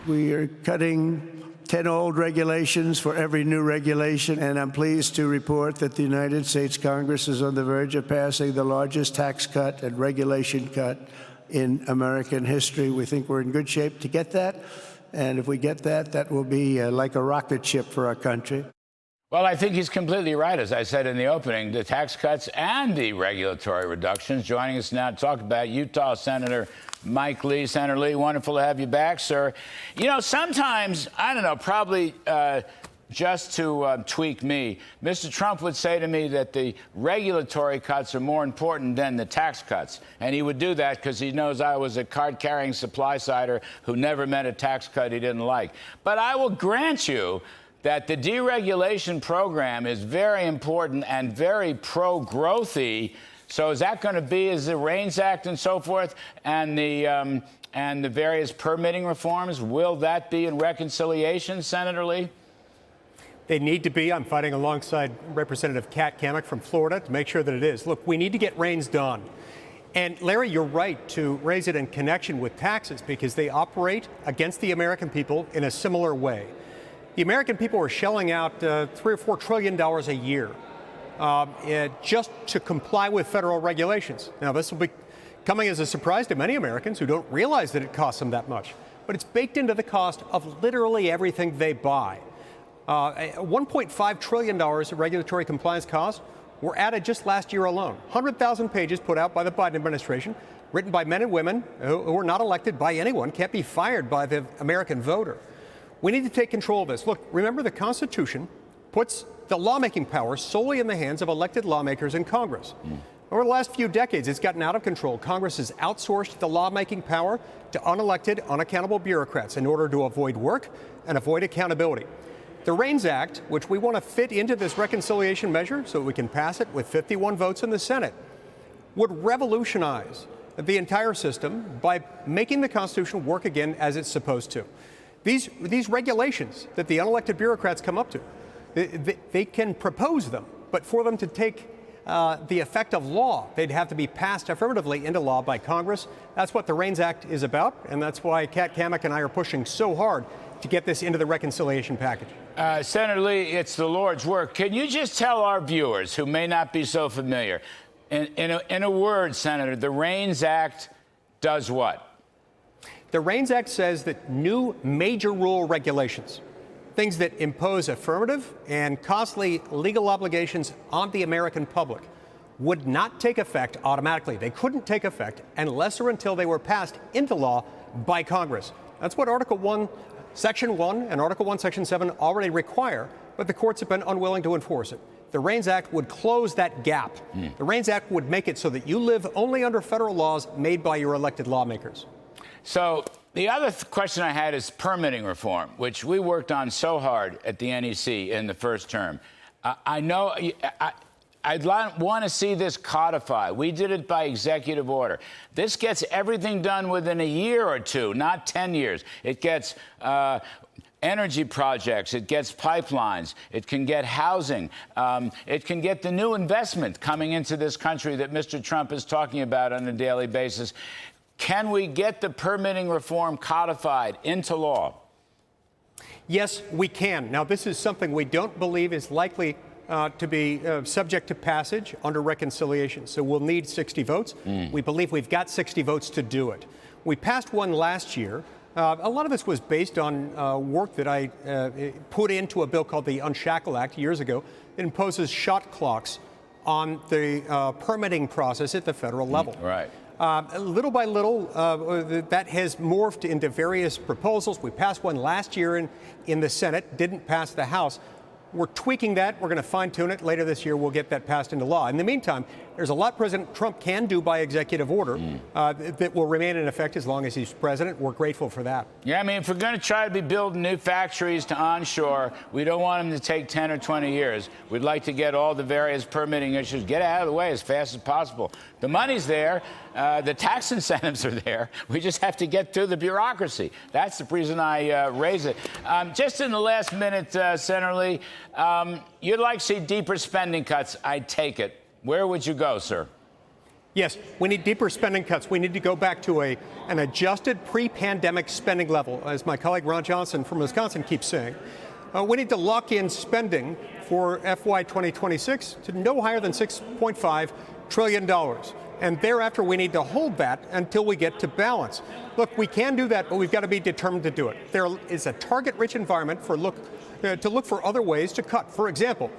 We are cutting 10 old regulations for every new regulation, and I'm pleased to report that the United States Congress is on the verge of passing the largest tax cut and regulation cut in American history. We think we're in good shape to get that, and if we get that, that will be like a rocket ship for our country. Well, I think he's completely right, as I said in the opening, the tax cuts and the regulatory reductions. Joining us now to talk about Utah Senator Mike Lee. Senator Lee, wonderful to have you back, sir. You know, sometimes, I don't know, probably just to tweak me, Mr. Trump would say to me that the regulatory cuts are more important than the tax cuts. And he would do that because he knows I was a card-carrying supply-sider who never met a tax cut he didn't like. But I will grant you that the deregulation program is very important and very pro-growthy. So is that going to be, as the REINS Act and so forth, and the various permitting reforms, will that be in reconciliation, Senator Lee? They need to be. I'm fighting alongside Representative Kat Cammack from Florida to make sure that it is. Look, we need to get REINS done. And Larry, you're right to raise it in connection with taxes because they operate against the American people in a similar way. The American people are shelling out $3 or $4 trillion a year just to comply with federal regulations. Now, this will be coming as a surprise to many Americans who don't realize that it costs them that much. But it's baked into the cost of literally everything they buy. $1.5 trillion of regulatory compliance costs were added just last year alone. 100,000 pages put out by the Biden administration, written by men and women who are not elected by anyone, can't be fired by the American voter. We need to take control of this. Look, remember the Constitution puts the lawmaking power solely in the hands of elected lawmakers in Congress. Over the last few decades, it's gotten out of control. Congress has outsourced the lawmaking power to unelected, unaccountable bureaucrats in order to avoid work and avoid accountability. The REINS Act, which we want to fit into this reconciliation measure so we can pass it with 51 votes in the Senate, would revolutionize the entire system by making the Constitution work again as it's supposed to. These regulations that the unelected bureaucrats come up to, they can propose them, but for them to take the effect of law, they'd have to be passed affirmatively into law by Congress. That's what the REINS Act is about, and that's why Kat Cammack and I are pushing so hard to get this into the reconciliation package. Senator Lee, it's the Lord's work. Can you just tell our viewers who may not be so familiar, in a word, Senator, the REINS Act does what? The REINS Act says that new major rule regulations, things that impose affirmative and costly legal obligations on the American public, would not take effect automatically. They couldn't take effect unless or until they were passed into law by Congress. That's what Article 1, Section 1 and Article 1, Section 7 already require, but the courts have been unwilling to enforce it. The REINS Act would close that gap. The REINS Act would make it so that you live only under federal laws made by your elected lawmakers. So the other question I had is permitting reform, which we worked on so hard at the NEC in the first term. I know I'd want to see this codified. We did it by executive order. This gets everything done within a year or two, not 10 years. It gets energy projects, it gets pipelines, it can get housing, it can get the new investment coming into this country that Mr. Trump is talking about on a daily basis. Can we get the permitting reform codified into law? Yes, we can. Now, this is something we don't believe is likely to be subject to passage under reconciliation. So we'll need 60 votes. We believe we've got 60 votes to do it. We passed one last year. A lot of this was based on work that I put into a bill called the Unshackle Act years ago. It imposes shot clocks on the permitting process at the federal level. Right. Little by little, that has morphed into various proposals. We passed one last year in the Senate, didn't pass the House. We're tweaking that. We're going to fine-tune it. Later this year, we'll get that passed into law. In the meantime, there's a lot President Trump can do by executive order that will remain in effect as long as he's president. We're grateful for that. Yeah, I mean, if we're going to try to be building new factories to onshore, we don't want them to take 10 or 20 years. We'd like to get all the various permitting issues, get out of the way as fast as possible. The money's there. The tax incentives are there. We just have to get through the bureaucracy. That's the reason I raise it. Just in the last minute, Senator Lee, you'd like to see deeper spending cuts. I take it. Where would you go, sir? Yes, we need deeper spending cuts. We need to go back to an adjusted pre-pandemic spending level, as my colleague Ron Johnson from Wisconsin keeps saying. We need to lock in spending for FY 2026 to no higher than $6.5 trillion. And thereafter, we need to hold that until we get to balance. Look, we can do that, but we've got to be determined to do it. There is a target-rich environment to look for other ways to cut. For example,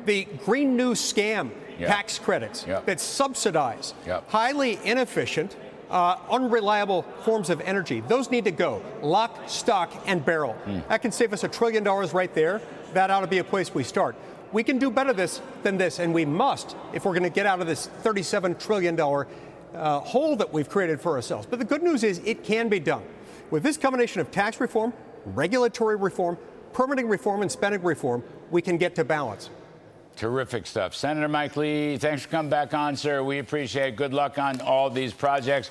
the Green New Scam tax credits that subsidize highly inefficient, unreliable forms of energy. Those need to go. Lock, stock, and barrel. That can save us $1 trillion right there. That ought to be a place we start. We can do better than this, and we must if we're going to get out of this $37 trillion hole that we've created for ourselves. But the good news is it can be done. With this combination of tax reform, regulatory reform, permitting reform, and spending reform, we can get to balance. Terrific stuff. Senator Mike Lee, thanks for coming back on, sir. We appreciate it. Good luck on all these projects.